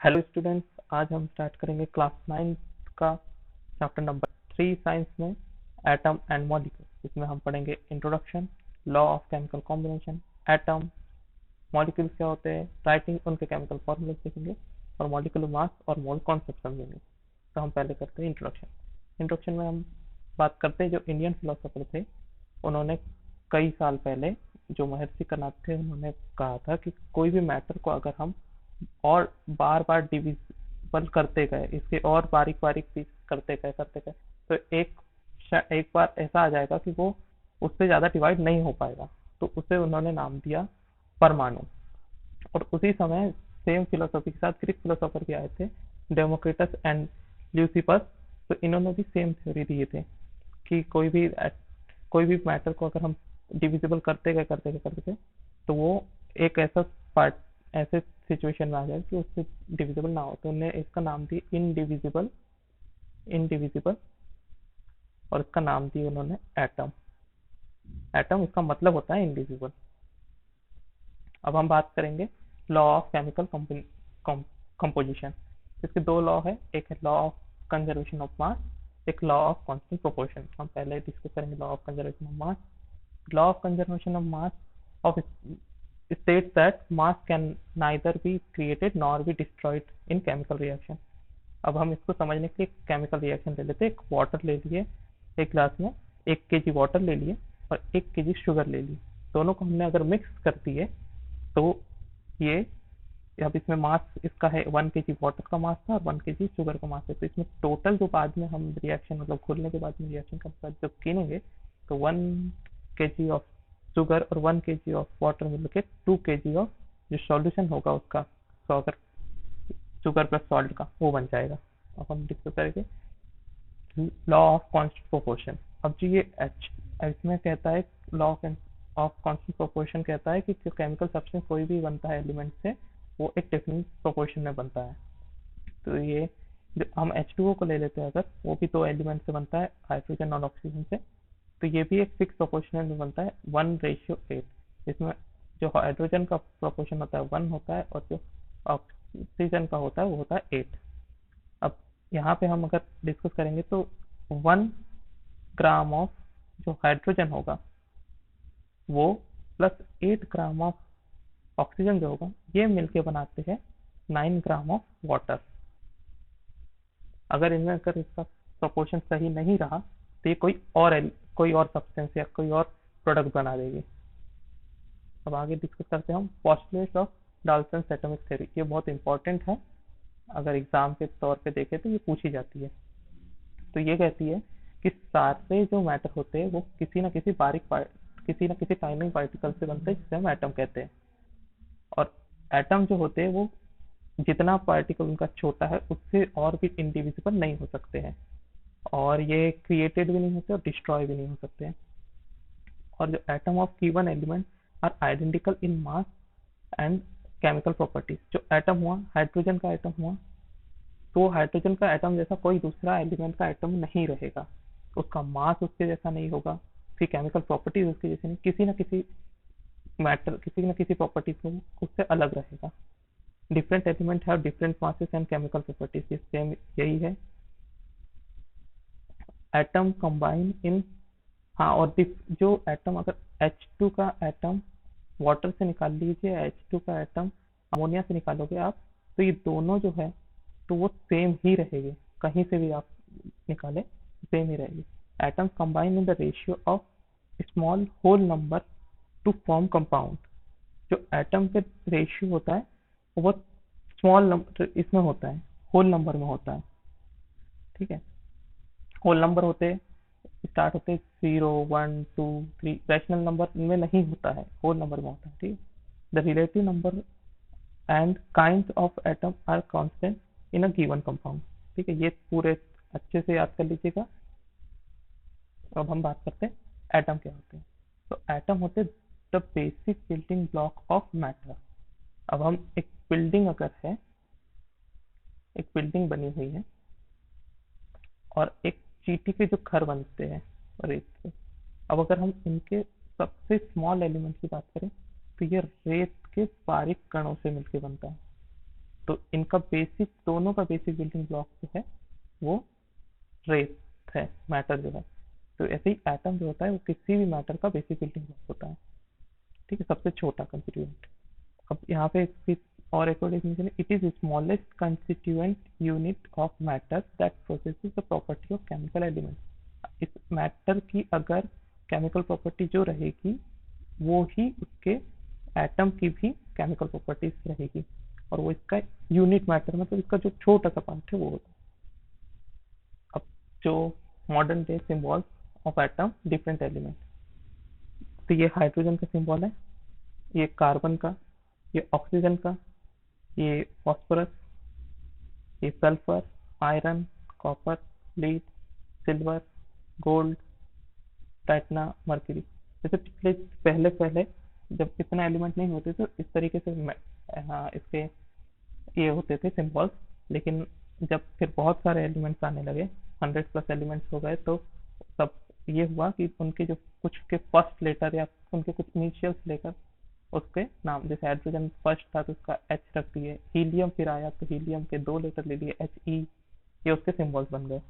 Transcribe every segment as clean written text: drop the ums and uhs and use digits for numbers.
Hello students, आज हम start करेंगे क्लास 9 का चैप्टर नंबर 3 साइंस में एटम एंड मॉलिक्यूल। इसमें हम पढ़ेंगे introduction, law of chemical combination, atom, molecules क्या होते हैं, राइटिंग उनके केमिकल फॉर्मूले सीखेंगे और मॉलिक्यूलर मास और मोल कॉन्सेप्ट समझेंगे। तो हम पहले करते हैं इंट्रोडक्शन। इंट्रोडक्शन में हम बात करते हैं जो इंडियन फिलोसोफर थे, उन्होंने कई साल पहले जो महर्षि कर्नाड थे उन्होंने कहा था कि कोई भी मैटर को अगर हम और बार बार डिविजिबल करते गए, इसके और बारीक बारीक पीस करते गए तो एक बार ऐसा आ जाएगा कि वो उससे ज्यादा डिवाइड नहीं हो पाएगा। तो उसे उन्होंने नाम दिया परमाणु। और उसी समय सेम फिलोसॉफी के साथ ग्रीक फिलोसोफर भी आए थे, डेमोक्रिटस एंड ल्यूसिफस। तो इन्होंने भी सेम थ्योरी दिए थे कि कोई भी मैटर को अगर हम डिविजिबल करते गए तो वो एक ऐसा पार्ट ऐसे सिचुएशन में आ जाए कि उससे डिविजिबल ना हो। तो उन्होंने इसका नाम दिया इनडिविजिबल और इसका नाम दिया उन्होंने एटम। एटम इसका मतलब होता है इनडिविजिबल। अब हम बात करेंगे लॉ ऑफ केमिकल कंपोजिशन। इसके दो लॉ है, एक है law of conservation of mass, एक लॉ ऑफ कांस्टेंट प्रोपोर्शन। हम पहले डिस्कस करेंगे law of conservation of mass. Law of conservation of mass of states that mass can neither be created nor be destroyed in chemical reaction। अब हम इसको समझने के लिए केमिकल रिएक्शन ले लेते हैं। एक वाटर ले लिए, एक ग्लास में 1 kg वाटर ले लिए और 1 kg शुगर ले ली। दोनों को हमने अगर मिक्स कर दिए तो ये अब इसमें मास इसका है 1 kg वाटर का मास था और 1 kg शुगर का मास है। तो इसमें टोटल जो बाद में हम रिएक्शन मतलब खोलने के बाद में रिएक्शन का बाद जब गिनेंगे तो 1 kg ऑफ शुगर और 1 kg ऑफ वाटर मिलकर 2 kg ऑफ जो सॉल्यूशन होगा उसका, तो अगर शुगर प्लस सॉल्ट का वो बन जाएगा। अब हम डिस्कस करेंगे लॉ ऑफ कांस्टेंट प्रोपोर्शन। अब जी ये एच इसमें कहता है लॉ ऑफ कांस्टेंट प्रोपोर्शन कहता है कि जो केमिकल सब्सटेंस कोई भी बनता है एलिमेंट से वो एक डिफरेंट प्रोपोर्शन में बनता है। तो ये जो हम H2O को ले लेते हैं, अगर वो भी दो एलिमेंट से बनता है, हाइड्रोजन और ऑक्सीजन से, तो ये भी एक फिक्स प्रोपोर्शनल में बनता है 1:8। इसमें जो हाइड्रोजन का प्रोपोर्शन होता है 1 होता है और जो ऑक्सीजन का होता है वो होता है 8। अब यहाँ पे हम अगर डिस्कस करेंगे तो 1 ग्राम ऑफ जो हाइड्रोजन होगा वो प्लस 8 ग्राम ऑफ ऑक्सीजन जो होगा ये मिलके बनाते हैं 9 ग्राम ऑफ वाटर। अगर इसका प्रोपोर्शन सही नहीं रहा तो ये कोई और सब्सटेंस या कोई और प्रोडक्ट बना देगी। अब आगे डिस्कस करते हैं हम postulates of Dalton's atomic theory. ये बहुत इंपॉर्टेंट है, अगर एग्जाम के तौर पे देखें तो ये पूछी जाती है। तो ये कहती है कि सारे जो मैटर होते हैं वो किसी ना किसी टाइमिंग पार्टिकल से बनते हैं जिसे हम एटम कहते हैं। और एटम जो होते हैं वो जितना पार्टिकल उनका छोटा है उससे और भी इंडिविजिबल नहीं हो सकते हैं, और ये क्रिएटेड भी नहीं होते और डिस्ट्रॉय भी नहीं हो सकते हैं। और जो atom of given element are identical in mass and chemical properties. जो एटम हुआ, हाइड्रोजन का एटम हुआ, तो हाइड्रोजन का एटम जैसा कोई दूसरा एलिमेंट का एटम नहीं रहेगा। उसका मास उसके जैसा नहीं होगा, उसकी केमिकल प्रॉपर्टीज उसके जैसे नहीं, किसी न किसी प्रॉपर्टीज में उससे अलग रहेगा। Different element have different masses and chemical properties, same यही है। एटम कंबाइन इन, हाँ, और जो एटम अगर H2 का एटम वाटर से निकाल लीजिए, H2 का एटम अमोनिया से निकालोगे आप, तो ये दोनों जो है तो वो सेम ही रहेगी, कहीं से भी आप निकाले सेम ही रहेगी। Atoms combine in the ratio of small whole number to form compound. जो एटम के रेशियो होता है वो स्मॉल नंबर इसमें होता है, होल नंबर में होता है। ठीक है, होल नंबर होते स्टार्ट होते 0, 1, 2, 3, रैशनल नंबर में नहीं होता है, होल नंबर में होता है। ठीक है, the relative number and kind of atom are constant in a given compound. ठीक है, ये पूरे अच्छे से याद कर लीजिएगा। अब हम बात करते हैं एटम क्या होते हैं। तो एटम होते the basic building block of matter. अब हम एक बिल्डिंग अगर है, एक बिल्डिंग बनी हुई है और एक चींटी के जो घर बनते हैं रेत से, अब अगर हम इनके सबसे स्मॉल एलिमेंट की बात करें तो ये रेत के बारीक कणों से मिलकर बनता है। तो इनका बेसिक, दोनों का बेसिक बिल्डिंग ब्लॉक जो है वो रेत है, मैटर जो है। तो ऐसे ही एटम जो होता है वो किसी भी मैटर का बेसिक बिल्डिंग ब्लॉक होता है, ठीक है, सबसे छोटा कंस्टिट्यूएंट। अब यहाँ पे और एक और डेफिनेशन है, it is smallest constituent unit of matter that processes the property of chemical element. इस मैटर की अगर केमिकल प्रॉपर्टी जो रहेगी वो ही उसके एटम की भी केमिकल प्रॉपर्टीज रहेगी, और वो इसका यूनिट मैटर, मतलब इसका जो छोटा सा पार्ट है वो होता है। अब जो modern day symbols of atom different element, तो ये हाइड्रोजन का सिंबल है, ये कार्बन का, ये ऑक्सीजन का, ये फॉस्फोरस, ये sulphur, iron, copper, lead, silver, gold, titanium, mercury. जैसे पिछले पहले पहले जब इतना एलिमेंट नहीं होते तो इस तरीके से हाँ इसके ये होते थे सिंबल्स, लेकिन जब फिर बहुत सारे एलिमेंट्स आने लगे, 100+ एलिमेंट्स हो गए, तो तब ये हुआ कि उनके जो कुछ के फर्स्ट लेटर या उनके कुछ इनिशियल्स लेकर उसके नाम, जैसे हाइड्रोजन फर्स्ट था तो उसका एच रख दिए, हीलियम फिर आया तो हीलियम के 2 लेटर ले लिए, एच ई, ये उसके सिंबल्स बन गए।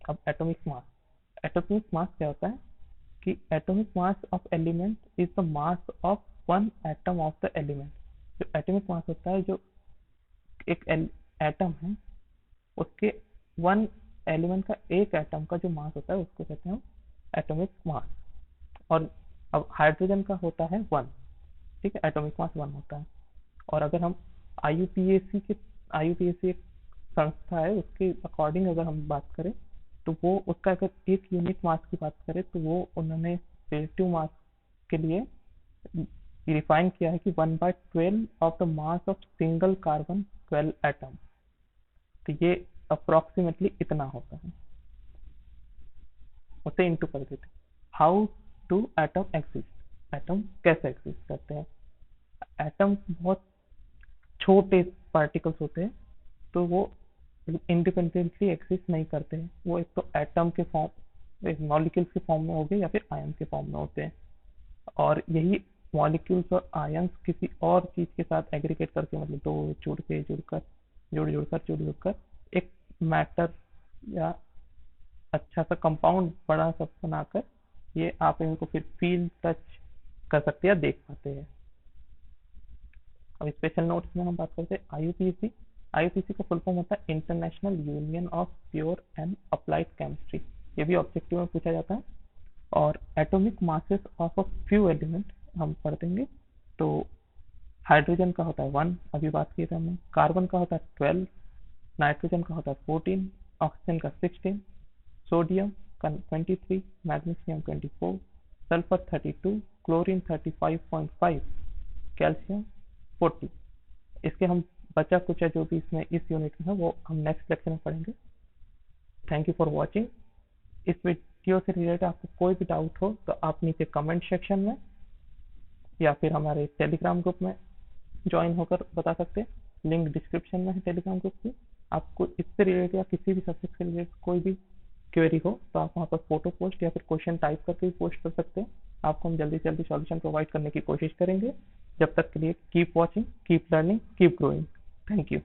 अब एटॉमिक मास, एटॉमिक मास क्या होता है कि atomic mass of element is the mass of one atom of the element. जो एटॉमिक मास होता है, जो एक एटम है उसके वन एलिमेंट का, एक एटम का जो मास होता है उसको कहते हैं एटॉमिक मास। और अब हाइड्रोजन का होता है 1, ठीक है, एटॉमिक मास 1 होता है। और अगर हम आईयूपीएसी के, आईयूपीएसी एक संस्था है, उसके अकॉर्डिंग अगर हम बात करें तो वो उसका अगर एक यूनिट मास की बात करें तो वो उन्होंने रिलेटिव मास के लिए डिफाइन किया है कि 1/12 of the mass of single carbon 12 atom. तो ये अप्रोक्सीमेटली इतना होता है, उसे इंटू कर देते हैं। How do atom exist, atom कैसे एग्जिस्ट करते हैं। एटम बहुत छोटे पार्टिकल्स होते हैं, तो वो इंडिपेंडेंटली एग्जिस्ट नहीं करते हैं, वो एक तो एटम के फॉर्म, एक मॉलिक्यूल्स के फॉर्म में हो गए या फिर आयन के फॉर्म में होते हैं। और यही मॉलिक्यूल्स और आयंस किसी और चीज के साथ एग्रीगेट करके, मतलब दो जुड़ के जुड़कर जुड़ जुड़कर एक मैटर या अच्छा सा कंपाउंड बड़ा सा बनाकर, ये आप इनको फिर फील टच कर सकते हैं या देख पाते हैं। अब स्पेशल नोट्स में हम बात करते हैं आईयूपीएसी। आईयूपीएसी का फुल फॉर्म होता है international union of pure and applied chemistry. ये भी ऑब्जेक्टिव में पूछा जाता है। और atomic masses of a few element हम पढ़ देंगे। तो हाइड्रोजन का होता है 1, अभी बात की थी हमने। कार्बन का होता है 12, नाइट्रोजन का होता है 14, ऑक्सीजन का 16, सोडियम का 23, मैग्नीशियम 24, सल्फर 32, क्लोरीन 35.5, कैल्शियम 40। इसके हम बचा कुचा जो भी इसमें इस यूनिट में है वो हम नेक्स्ट लेक्चर में पढ़ेंगे। Thank you for watching. इस वीडियो से रिलेटेड आपको कोई भी डाउट हो तो आप नीचे कमेंट सेक्शन में या फिर हमारे टेलीग्राम ग्रुप में ज्वाइन होकर बता सकते हैं। लिंक डिस्क्रिप्शन में है टेलीग्राम ग्रुप की। आपको इससे रिलेटेड या किसी भी सब्जेक्ट से रिलेटेड कोई भी क्वेरी हो तो आप वहाँ पर फोटो पोस्ट या फिर क्वेश्चन टाइप करके भी पोस्ट कर सकते हैं। आपको हम जल्दी से जल्दी सॉल्यूशन प्रोवाइड करने की कोशिश करेंगे। जब तक के लिए keep watching, keep learning, keep growing. Thank you.